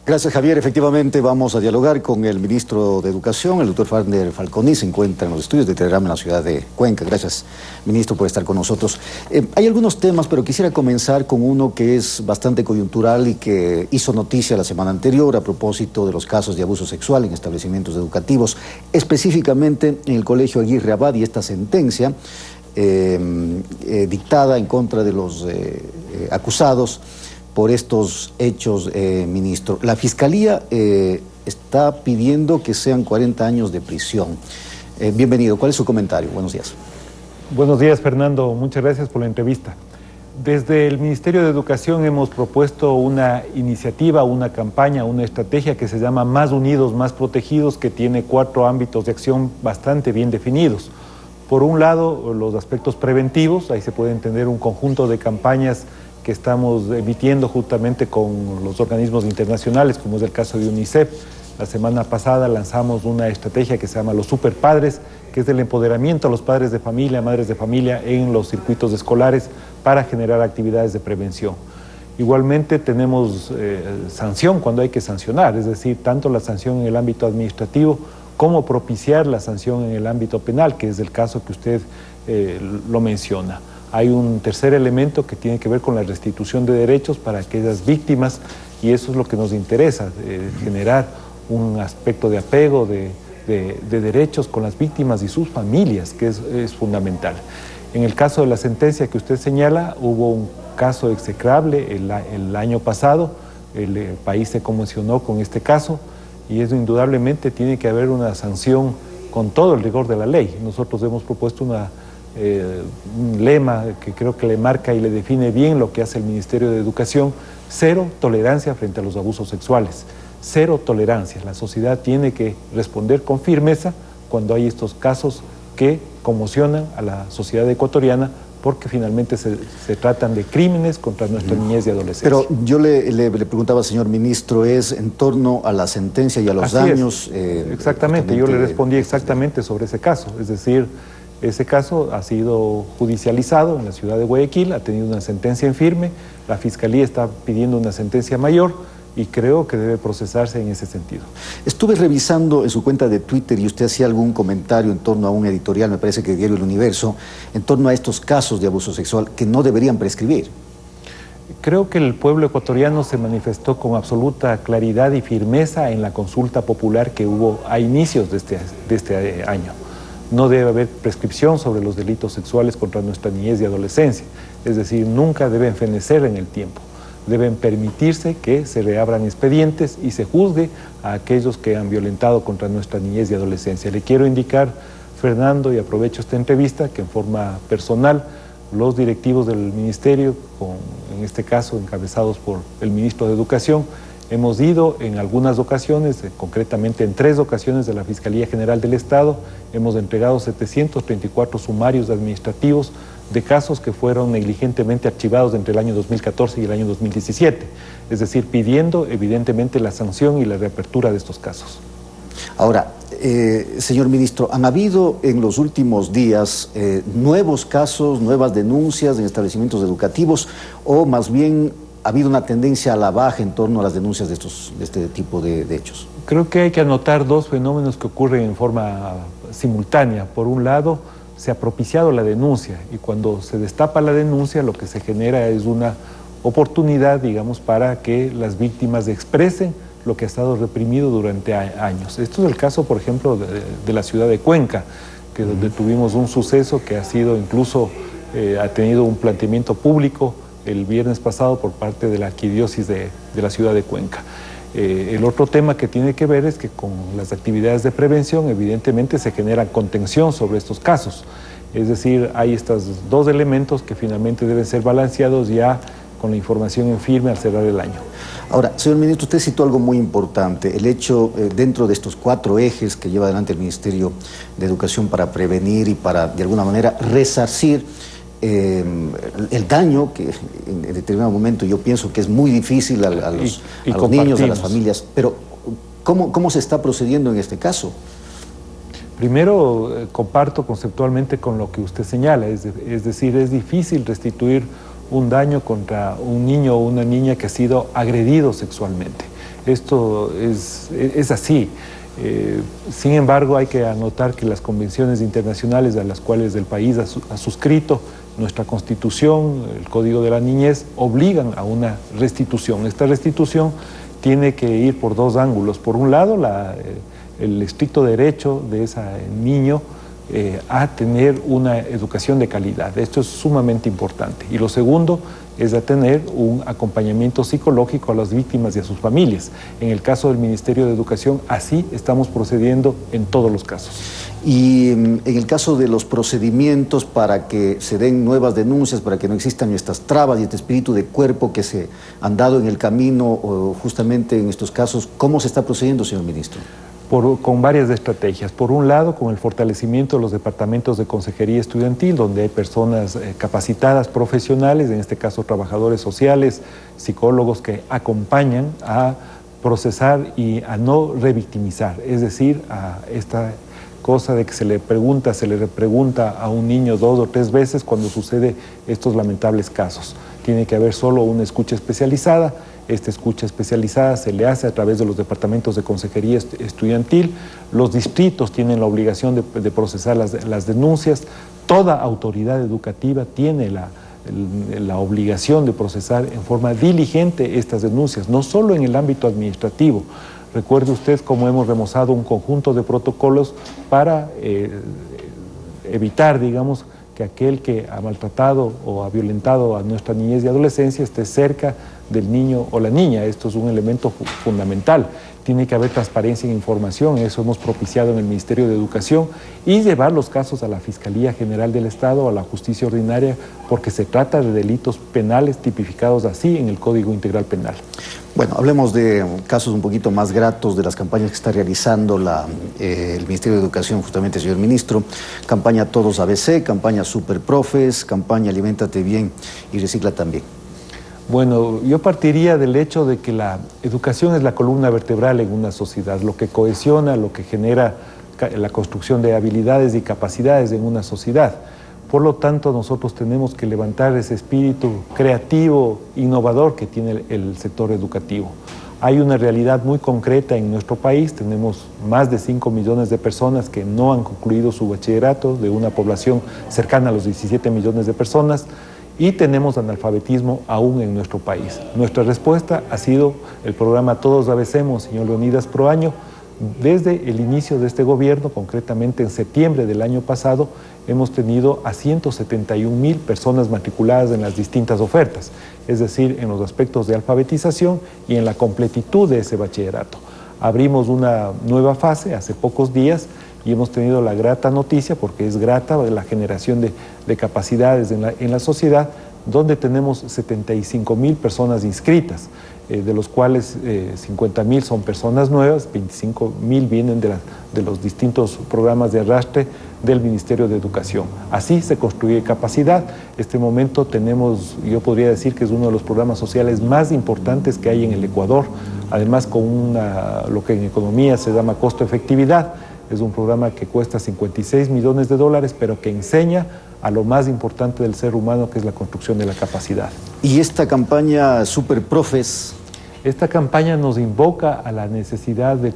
Gracias, Javier. Efectivamente, vamos a dialogar con el ministro de Educación, el doctor Farner Falconi. Se encuentra en los estudios de Telegram en la ciudad de Cuenca. Gracias, ministro, por estar con nosotros. Hay algunos temas, pero quisiera comenzar con uno que es bastante coyuntural y que hizo noticia la semana anterior a propósito de los casos de abuso sexual en establecimientos educativos, específicamente en el Colegio Aguirre Abad, y esta sentencia dictada en contra de los acusados por estos hechos, ministro. La Fiscalía está pidiendo que sean 40 años de prisión. Bienvenido. ¿Cuál es su comentario? Buenos días. Buenos días, Fernando. Muchas gracias por la entrevista. Desde el Ministerio de Educación hemos propuesto una iniciativa, una campaña, una estrategia que se llama Más Unidos, Más Protegidos, que tiene 4 ámbitos de acción bastante bien definidos. Por un lado, los aspectos preventivos. Ahí se puede entender un conjunto de campañas que estamos emitiendo justamente con los organismos internacionales, como es el caso de UNICEF. La semana pasada lanzamos una estrategia que se llama Los Superpadres, que es el empoderamiento a los padres de familia, madres de familia en los circuitos escolares para generar actividades de prevención. Igualmente tenemos sanción cuando hay que sancionar, es decir, tanto la sanción en el ámbito administrativo como propiciar la sanción en el ámbito penal, que es el caso que usted lo menciona. Hay un tercer elemento que tiene que ver con la restitución de derechos para aquellas víctimas, y eso es lo que nos interesa, generar un aspecto de apego, de derechos con las víctimas y sus familias, que es fundamental. En el caso de la sentencia que usted señala, hubo un caso execrable el año pasado, el país se conmocionó con este caso, y eso indudablemente tiene que haber una sanción con todo el rigor de la ley. Nosotros hemos propuesto un lema que creo que le marca y le define bien lo que hace el Ministerio de Educación: cero tolerancia frente a los abusos sexuales, cero tolerancia. La sociedad tiene que responder con firmeza cuando hay estos casos que conmocionan a la sociedad ecuatoriana, porque finalmente se tratan de crímenes contra nuestra niñez y adolescencia. Pero yo le preguntaba, señor ministro, es en torno a la sentencia y a los daños. Exactamente, yo le respondí exactamente sobre ese caso, es decir, ese caso ha sido judicializado en la ciudad de Guayaquil, ha tenido una sentencia en firme, la Fiscalía está pidiendo una sentencia mayor y creo que debe procesarse en ese sentido. Estuve revisando en su cuenta de Twitter y usted hacía algún comentario en torno a un editorial, me parece que Diario El Universo, en torno a estos casos de abuso sexual que no deberían prescribir. Creo que el pueblo ecuatoriano se manifestó con absoluta claridad y firmeza en la consulta popular que hubo a inicios de este año. No debe haber prescripción sobre los delitos sexuales contra nuestra niñez y adolescencia, es decir, nunca deben fenecer en el tiempo. Deben permitirse que se reabran expedientes y se juzgue a aquellos que han violentado contra nuestra niñez y adolescencia. Le quiero indicar, Fernando, y aprovecho esta entrevista, que en forma personal los directivos del Ministerio, en este caso encabezados por el ministro de Educación, hemos ido en algunas ocasiones, concretamente en 3 ocasiones de la Fiscalía General del Estado, hemos entregado 734 sumarios administrativos de casos que fueron negligentemente archivados entre el año 2014 y el año 2017, es decir, pidiendo evidentemente la sanción y la reapertura de estos casos. Ahora, señor ministro, ¿han habido en los últimos días nuevos casos, nuevas denuncias en establecimientos educativos, o más bien ha habido una tendencia a la baja en torno a las denuncias de este tipo de hechos? Creo que hay que anotar 2 fenómenos que ocurren en forma simultánea. Por un lado, se ha propiciado la denuncia, y cuando se destapa la denuncia lo que se genera es una oportunidad, digamos, para que las víctimas expresen lo que ha estado reprimido durante años. Esto es el caso, por ejemplo, de la ciudad de Cuenca, que donde tuvimos un suceso que ha sido incluso, ha tenido un planteamiento público el viernes pasado por parte de la arquidiócesis de la ciudad de Cuenca. El otro tema que tiene que ver es que con las actividades de prevención evidentemente se genera contención sobre estos casos. Es decir, hay estos 2 elementos que finalmente deben ser balanceados ya con la información en firme al cerrar el año. Ahora, señor ministro, usted citó algo muy importante, el hecho dentro de estos 4 ejes que lleva adelante el Ministerio de Educación para prevenir y para, de alguna manera, resarcir el daño que en determinado momento yo pienso que es muy difícil a los niños, a las familias, pero ¿cómo se está procediendo en este caso? Primero, comparto conceptualmente con lo que usted señala, es decir, es difícil restituir un daño contra un niño o una niña que ha sido agredido sexualmente. Esto es así. Sin embargo, hay que anotar que las convenciones internacionales a las cuales el país ha suscrito, nuestra Constitución, el Código de la Niñez, obligan a una restitución. Esta restitución tiene que ir por dos ángulos. Por un lado, el estricto derecho de ese niño a tener una educación de calidad. Esto es sumamente importante. Y lo segundo es a tener un acompañamiento psicológico a las víctimas y a sus familias. En el caso del Ministerio de Educación, así estamos procediendo en todos los casos. Y en el caso de los procedimientos para que se den nuevas denuncias, para que no existan estas trabas y este espíritu de cuerpo que se han dado en el camino justamente en estos casos, ¿cómo se está procediendo, señor ministro? Con varias estrategias. Por un lado, con el fortalecimiento de los departamentos de consejería estudiantil, donde hay personas capacitadas, profesionales, en este caso trabajadores sociales, psicólogos que acompañan a procesar y a no revictimizar, es decir, a esta cosa de que se le repregunta a un niño 2 o 3 veces cuando sucede estos lamentables casos. Tiene que haber solo una escucha especializada. Esta escucha especializada se le hace a través de los departamentos de consejería estudiantil. Los distritos tienen la obligación de procesar las denuncias. Toda autoridad educativa tiene la obligación de procesar en forma diligente estas denuncias, no solo en el ámbito administrativo. Recuerde usted cómo hemos remozado un conjunto de protocolos para evitar, digamos, que aquel que ha maltratado o ha violentado a nuestra niñez y adolescencia esté cerca del niño o la niña. Esto es un elemento fundamental. Tiene que haber transparencia en información, eso hemos propiciado en el Ministerio de Educación, y llevar los casos a la Fiscalía General del Estado, a la Justicia Ordinaria, porque se trata de delitos penales tipificados así en el Código Integral Penal. Bueno, hablemos de casos un poquito más gratos de las campañas que está realizando el Ministerio de Educación, justamente, señor ministro. Campaña Todos ABC, campaña Superprofes, campaña Aliméntate Bien y Recicla También. Bueno, yo partiría del hecho de que la educación es la columna vertebral en una sociedad, lo que cohesiona, lo que genera la construcción de habilidades y capacidades en una sociedad. Por lo tanto, nosotros tenemos que levantar ese espíritu creativo, innovador que tiene el sector educativo. Hay una realidad muy concreta en nuestro país, tenemos más de 5 millones de personas que no han concluido su bachillerato, de una población cercana a los 17 millones de personas, y tenemos analfabetismo aún en nuestro país. Nuestra respuesta ha sido el programa Todos Abecemos, señor Leonidas Proaño. Desde el inicio de este gobierno, concretamente en septiembre del año pasado, hemos tenido a 171,000 personas matriculadas en las distintas ofertas, es decir, en los aspectos de alfabetización y en la completitud de ese bachillerato. Abrimos una nueva fase hace pocos días y hemos tenido la grata noticia, porque es grata la generación de capacidades en la sociedad, donde tenemos 75,000 personas inscritas, de los cuales 50,000 son personas nuevas, 25,000 vienen de los distintos programas de arrastre del Ministerio de Educación. Así se construye capacidad. Este momento tenemos, yo podría decir que es uno de los programas sociales más importantes que hay en el Ecuador, además con lo que en economía se llama costo-efectividad. Es un programa que cuesta $56 millones, pero que enseña a lo más importante del ser humano, que es la construcción de la capacidad. ¿Y esta campaña Superprofes? Esta campaña nos invoca a la necesidad de